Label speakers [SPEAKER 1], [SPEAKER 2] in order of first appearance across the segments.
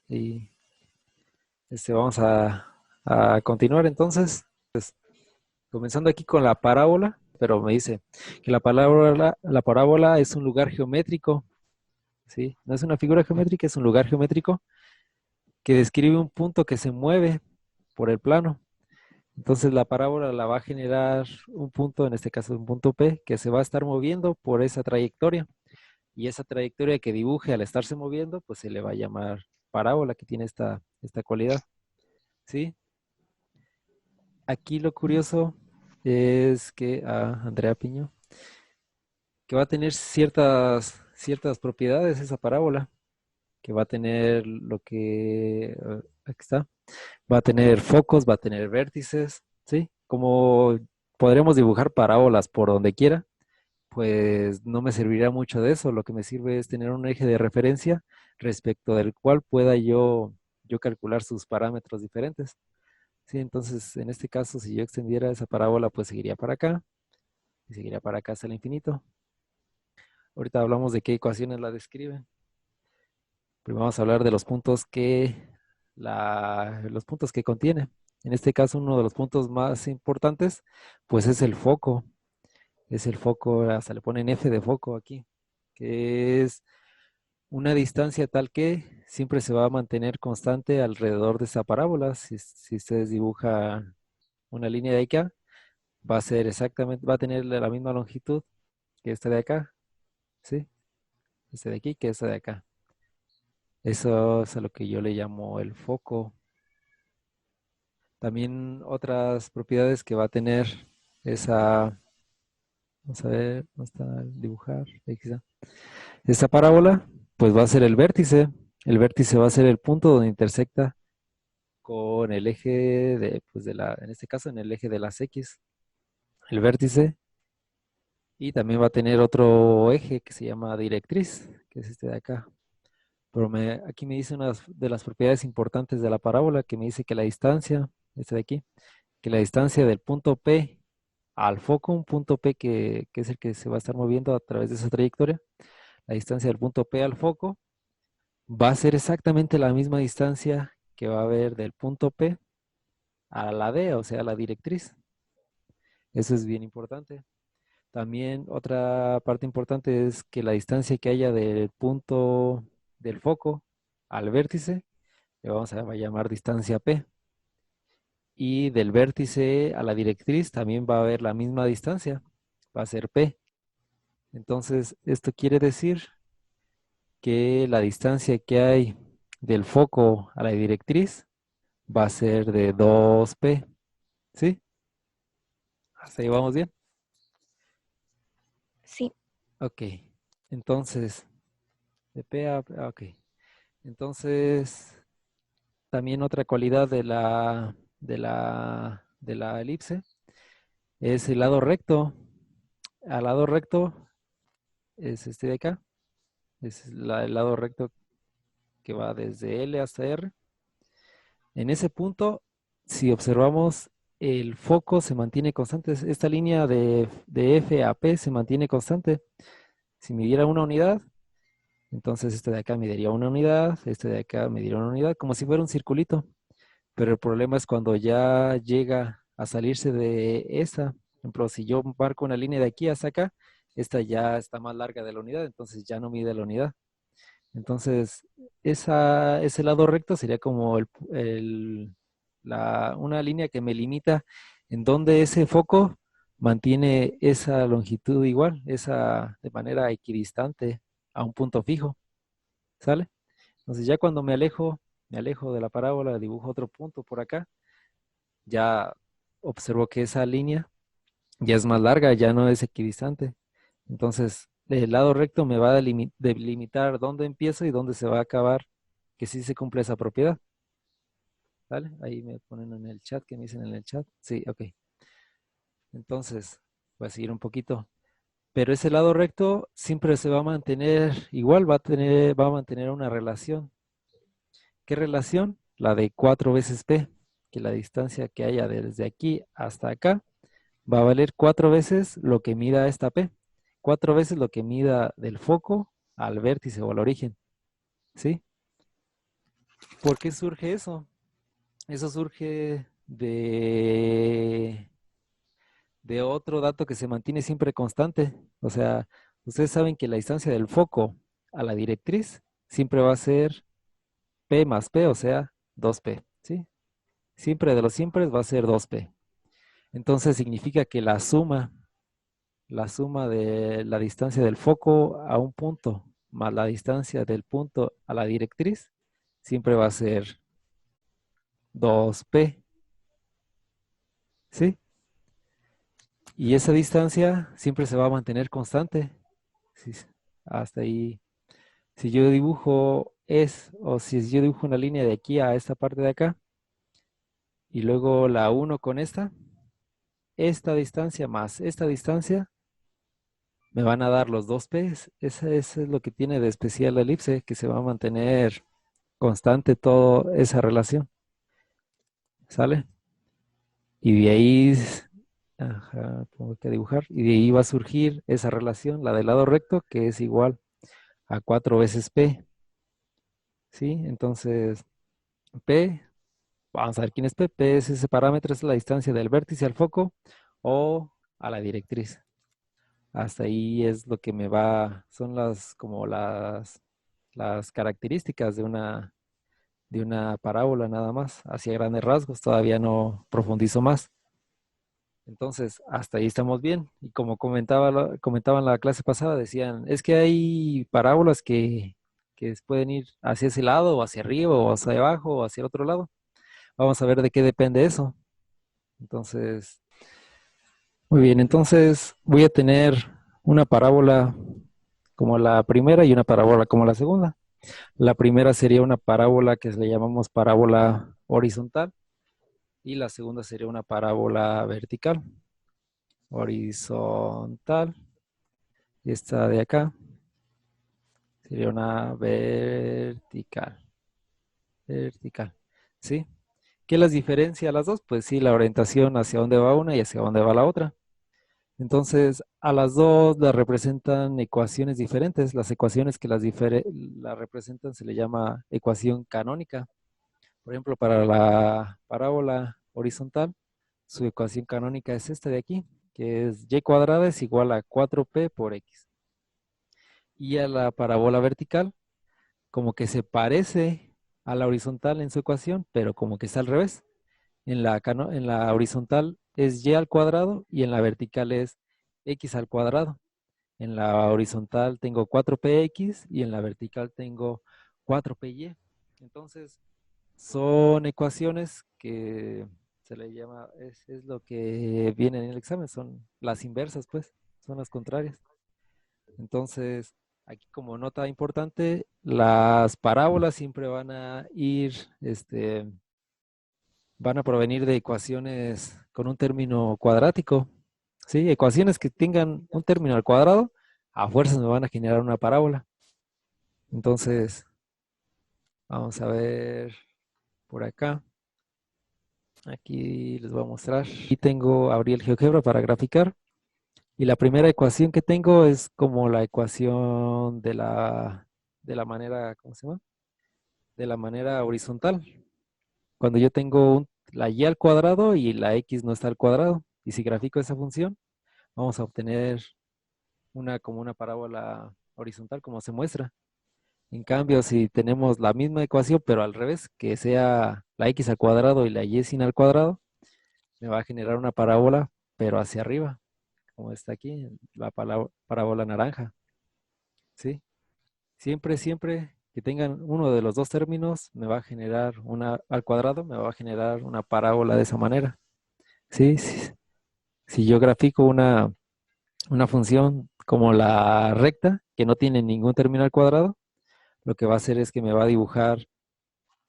[SPEAKER 1] Y vamos a continuar entonces, comenzando aquí con la parábola, pero me dice que la parábola es un lugar geométrico, ¿sí? No es una figura geométrica, es un lugar geométrico que describe un punto que se mueve por el plano. Entonces la parábola la va a generar un punto, en este caso un punto P, que se va a estar moviendo por esa trayectoria. Y esa trayectoria que dibuje al estarse moviendo, pues se le va a llamar parábola, que tiene esta cualidad, ¿sí? Aquí lo curioso es que Andrea Piño, que va a tener ciertas propiedades esa parábola, que va a tener lo que, aquí está, va a tener focos, va a tener vértices, ¿sí? Como podremos dibujar parábolas por donde quiera, pues no me servirá mucho de eso. Lo que me sirve es tener un eje de referencia respecto del cual pueda yo calcular sus parámetros diferentes. Sí, entonces en este caso, si yo extendiera esa parábola, pues seguiría para acá y seguiría para acá hasta el infinito. Ahorita hablamos de qué ecuaciones la describen. Primero vamos a hablar de los puntos los puntos que contiene. En este caso, uno de los puntos más importantes, pues es el foco. Es el foco, hasta le ponen F de foco aquí, que es una distancia tal que siempre se va a mantener constante alrededor de esa parábola. Si ustedes dibujan una línea de acá, va a ser exactamente, va a tener la misma longitud que esta de acá, ¿sí? Este de aquí que esta de acá. Eso es a lo que yo le llamo el foco. También otras propiedades que va a tener esa, vamos a ver, ¿dónde está el dibujar? Aquí está. Esta parábola, pues va a ser el vértice. El vértice va a ser el punto donde intersecta con el eje pues en este caso, en el eje de las X, el vértice. Y también va a tener otro eje que se llama directriz, que es este de acá. Pero aquí me dice una de las propiedades importantes de la parábola, que me dice que la distancia, este de aquí, que la distancia del punto P al foco, un punto P que es el que se va a estar moviendo a través de esa trayectoria, la distancia del punto P al foco va a ser exactamente la misma distancia que va a haber del punto P a la D, o sea, la directriz. Eso es bien importante. También otra parte importante es que la distancia que haya del punto del foco al vértice, le vamos a llamar distancia P. Y del vértice a la directriz también va a haber la misma distancia, va a ser P. Entonces, esto quiere decir que la distancia que hay del foco a la directriz va a ser de 2P. ¿Sí? ¿Hasta ahí vamos bien?
[SPEAKER 2] Sí,
[SPEAKER 1] Ok. Entonces, de P ok. Entonces, también otra cualidad de la elipse es el lado recto. Al lado recto es este de acá. Es el lado recto que va desde L hasta R. En ese punto, si observamos, el foco se mantiene constante. Esta línea de F a P se mantiene constante. Si midiera una unidad, entonces este de acá mediría una unidad, este de acá mediría una unidad, como si fuera un circulito. Pero el problema es cuando ya llega a salirse de esa. Por ejemplo, si yo marco una línea de aquí hasta acá, esta ya está más larga de la unidad, entonces ya no mide la unidad. Entonces, ese lado recto sería como una línea que me limita en donde ese foco mantiene esa longitud igual, esa de manera equidistante a un punto fijo, ¿sale? Entonces ya cuando me alejo de la parábola, dibujo otro punto por acá, ya observo que esa línea ya es más larga, ya no es equidistante. Entonces, el lado recto me va a delimitar dónde empiezo y dónde se va a acabar, que sí se cumple esa propiedad. ¿Vale? Ahí me ponen en el chat, ¿qué me dicen en el chat? Sí, ok. Entonces, voy a seguir un poquito. Pero ese lado recto siempre se va a mantener igual, va a mantener una relación. ¿Qué relación? La de 4 veces P, que la distancia que haya desde aquí hasta acá va a valer 4 veces lo que mida esta P, 4 veces lo que mida del foco al vértice o al origen, ¿sí? ¿Por qué surge eso? Eso surge de otro dato que se mantiene siempre constante. O sea, ustedes saben que la distancia del foco a la directriz siempre va a ser P más P, o sea, 2P, ¿sí? Siempre de los siempre va a ser 2P. Entonces significa que la suma de la distancia del foco a un punto más la distancia del punto a la directriz siempre va a ser 2P, ¿sí? Y esa distancia siempre se va a mantener constante. Sí, hasta ahí. Si yo dibujo o si yo dibujo una línea de aquí a esta parte de acá, y luego la uno con esta distancia más esta distancia, me van a dar los dos P's. Eso es lo que tiene de especial la elipse, que se va a mantener constante toda esa relación. ¿Sale? Y de ahí, ajá, tengo que dibujar, y de ahí va a surgir esa relación, la del lado recto, que es igual a 4 veces P. ¿Sí? Entonces, P, vamos a ver quién es P. P es ese parámetro, es la distancia del vértice al foco o a la directriz. Hasta ahí es lo que me va, son las características de una parábola nada más, hacia grandes rasgos, todavía no profundizo más. Entonces, hasta ahí estamos bien. Y como comentaban la clase pasada, decían, es que hay parábolas que pueden ir hacia ese lado, o hacia arriba, o hacia abajo, o hacia el otro lado. Vamos a ver de qué depende eso. Entonces, muy bien, entonces voy a tener una parábola como la primera y una parábola como la segunda. La primera sería una parábola que le llamamos parábola horizontal y la segunda sería una parábola vertical. Horizontal, y esta de acá sería una vertical. Vertical, ¿sí? ¿Qué las diferencia a las dos? Pues sí, la orientación hacia dónde va una y hacia dónde va la otra. Entonces, a las dos las representan ecuaciones diferentes. Las ecuaciones que la representan se le llama ecuación canónica. Por ejemplo, para la parábola horizontal, su ecuación canónica es esta de aquí, que es y cuadrada es igual a 4p por x. Y a la parábola vertical, como que se parece a la horizontal en su ecuación, pero como que está al revés. En la horizontal es y al cuadrado y en la vertical es x al cuadrado. En la horizontal tengo 4px y en la vertical tengo 4py. Entonces, son ecuaciones que se le llama, es lo que viene en el examen, son las inversas, pues, son las contrarias. Entonces, aquí como nota importante, las parábolas siempre van a ir, van a provenir de ecuaciones con un término cuadrático, ¿sí? Ecuaciones que tengan un término al cuadrado, a fuerzas me van a generar una parábola. Entonces, vamos a ver por acá. Aquí les voy a mostrar. Aquí tengo, abrí el GeoGebra para graficar. Y la primera ecuación que tengo es como la ecuación de la manera, ¿cómo se llama? De la manera horizontal. Cuando yo tengo la y al cuadrado y la x no está al cuadrado. Y si grafico esa función, vamos a obtener como una parábola horizontal como se muestra. En cambio, si tenemos la misma ecuación, pero al revés, que sea la x al cuadrado y la y sin al cuadrado, me va a generar una parábola, pero hacia arriba, como está aquí, la parábola naranja. ¿Sí? Siempre que tengan uno de los dos términos, me va a generar una al cuadrado, me va a generar una parábola de esa manera. ¿Sí? Si yo grafico una función como la recta, que no tiene ningún término al cuadrado, lo que va a hacer es que me va a dibujar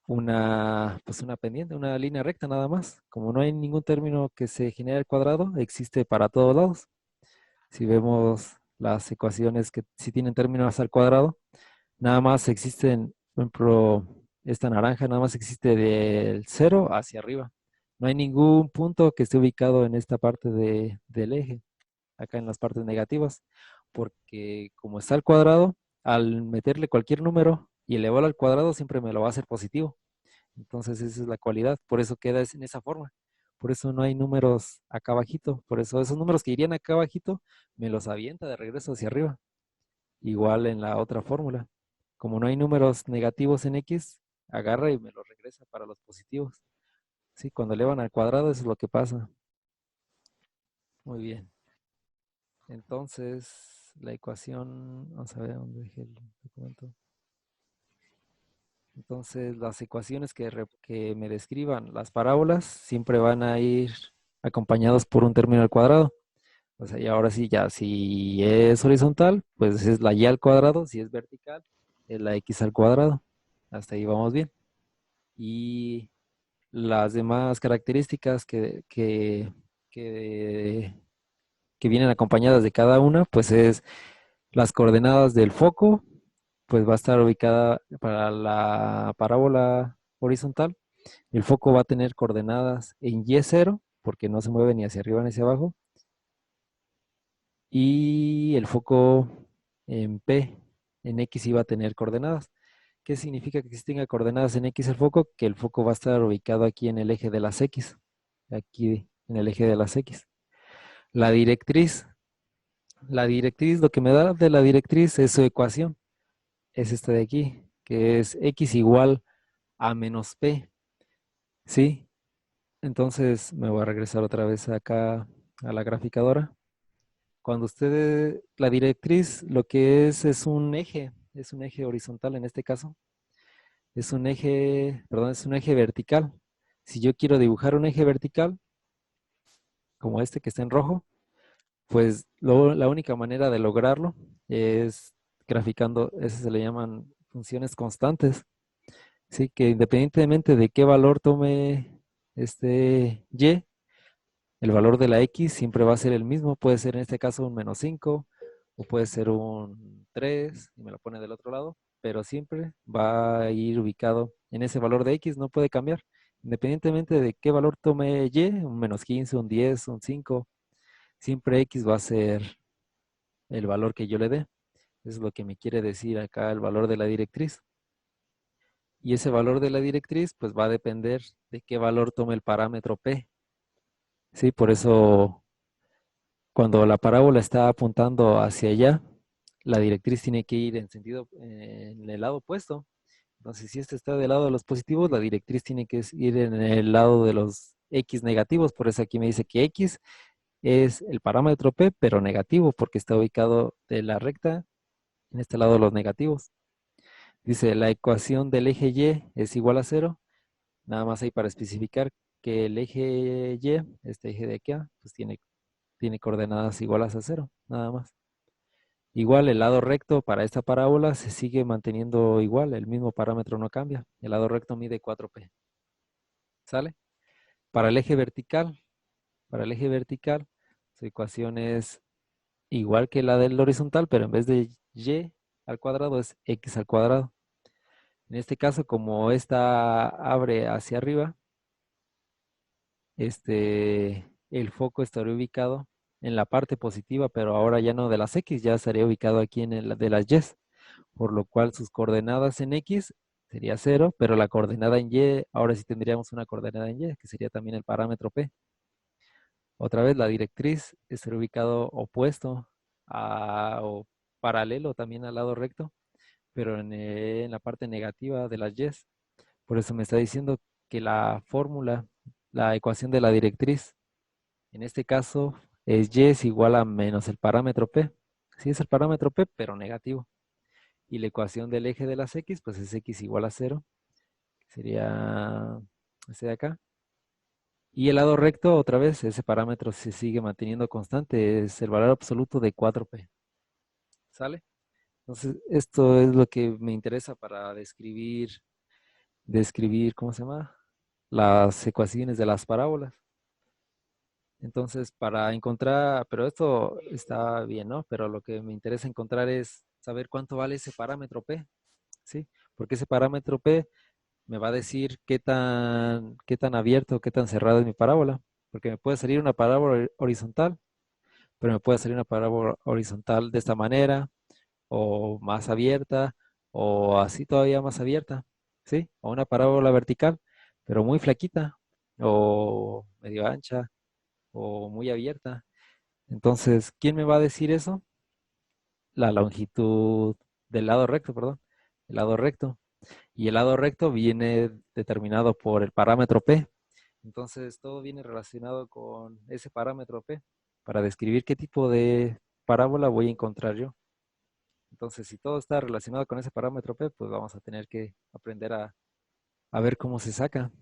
[SPEAKER 1] pues una pendiente, una línea recta nada más. Como no hay ningún término que se genere al cuadrado, existe para todos lados. Si vemos las ecuaciones que si tienen términos al cuadrado, nada más existen, por ejemplo, esta naranja nada más existe del cero hacia arriba. No hay ningún punto que esté ubicado en esta parte del eje, acá en las partes negativas, porque como está al cuadrado, al meterle cualquier número y elevarlo al cuadrado, siempre me lo va a hacer positivo. Entonces esa es la cualidad, por eso queda en esa forma. Por eso no hay números acá abajito, por eso esos números que irían acá abajito me los avienta de regreso hacia arriba. Igual en la otra fórmula. Como no hay números negativos en X, agarra y me los regresa para los positivos. Sí, cuando elevan al cuadrado eso es lo que pasa. Muy bien. Entonces, la ecuación, vamos a ver dónde dejé el documento. Entonces, las ecuaciones que me describan las parábolas siempre van a ir acompañados por un término al cuadrado. O sea, y ahora sí, ya, si es horizontal, pues es la y al cuadrado. Si es vertical, es la x al cuadrado. Hasta ahí vamos bien. Y las demás características que vienen acompañadas de cada una, pues es las coordenadas del foco, pues va a estar ubicada para la parábola horizontal. El foco va a tener coordenadas en y0, porque no se mueve ni hacia arriba ni hacia abajo. Y el foco en P, en X iba a tener coordenadas. ¿Qué significa que si tenga coordenadas en X el foco? Que el foco va a estar ubicado aquí en el eje de las X. Aquí en el eje de las X. La directriz. La directriz, lo que me da de la directriz es su ecuación. Es esta de aquí, que es X igual a menos P. ¿Sí? Entonces me voy a regresar otra vez acá a la graficadora. Cuando usted, la directriz, lo que es un eje horizontal en este caso, es un eje, perdón, es un eje vertical. Si yo quiero dibujar un eje vertical, como este que está en rojo, pues la única manera de lograrlo es graficando, eso se le llaman funciones constantes, ¿sí? Que independientemente de qué valor tome este y, el valor de la x siempre va a ser el mismo. Puede ser en este caso un -5 o puede ser un 3 y me lo pone del otro lado, pero siempre va a ir ubicado en ese valor de x, no puede cambiar. Independientemente de qué valor tome y, un -15, un 10, un 5, siempre x va a ser el valor que yo le dé. Eso es lo que me quiere decir acá el valor de la directriz. Y ese valor de la directriz pues va a depender de qué valor tome el parámetro P. Sí, por eso cuando la parábola está apuntando hacia allá, la directriz tiene que ir en sentido, en el lado opuesto. Entonces, si este está del lado de los positivos, la directriz tiene que ir en el lado de los X negativos. Por eso aquí me dice que X es el parámetro P, pero negativo, porque está ubicado de la recta en este lado de los negativos. Dice, la ecuación del eje Y es igual a 0. Nada más ahí para especificar que el eje Y, este eje de aquí, pues tiene coordenadas iguales a 0, nada más. Igual el lado recto para esta parábola se sigue manteniendo igual, el mismo parámetro no cambia. El lado recto mide 4p. ¿Sale? Para para el eje vertical, su ecuación es igual que la del horizontal, pero en vez de y al cuadrado es x al cuadrado. En este caso, como esta abre hacia arriba, el foco estaría ubicado en la parte positiva, pero ahora ya no de las X, ya estaría ubicado aquí en el de las Y, por lo cual sus coordenadas en X sería 0, pero la coordenada en Y, ahora sí tendríamos una coordenada en Y, que sería también el parámetro P. Otra vez la directriz estaría ubicado opuesto o paralelo también al lado recto, pero en la parte negativa de las Y. Por eso me está diciendo que la fórmula, la ecuación de la directriz, en este caso es y es igual a menos el parámetro p. Sí es el parámetro p, pero negativo. Y la ecuación del eje de las x, pues es x igual a 0. Sería este de acá. Y el lado recto, otra vez, ese parámetro se sigue manteniendo constante. Es el valor absoluto de 4p. ¿Sale? Entonces, esto es lo que me interesa para describir, ¿cómo se llama? Las ecuaciones de las parábolas. Entonces, para encontrar, pero esto está bien, ¿no? Pero lo que me interesa encontrar es saber cuánto vale ese parámetro P, ¿sí? Porque ese parámetro P me va a decir qué tan abierto, qué tan cerrado es mi parábola. Porque me puede salir una parábola horizontal, pero me puede salir una parábola horizontal de esta manera, o más abierta, o así todavía más abierta, ¿sí? O una parábola vertical, pero muy flaquita, o medio ancha, o muy abierta. Entonces, ¿quién me va a decir eso? La longitud del lado recto, perdón, el lado recto. Y el lado recto viene determinado por el parámetro P. Entonces, todo viene relacionado con ese parámetro P para describir qué tipo de parábola voy a encontrar yo. Entonces, si todo está relacionado con ese parámetro P, pues vamos a tener que aprender a ver cómo se saca.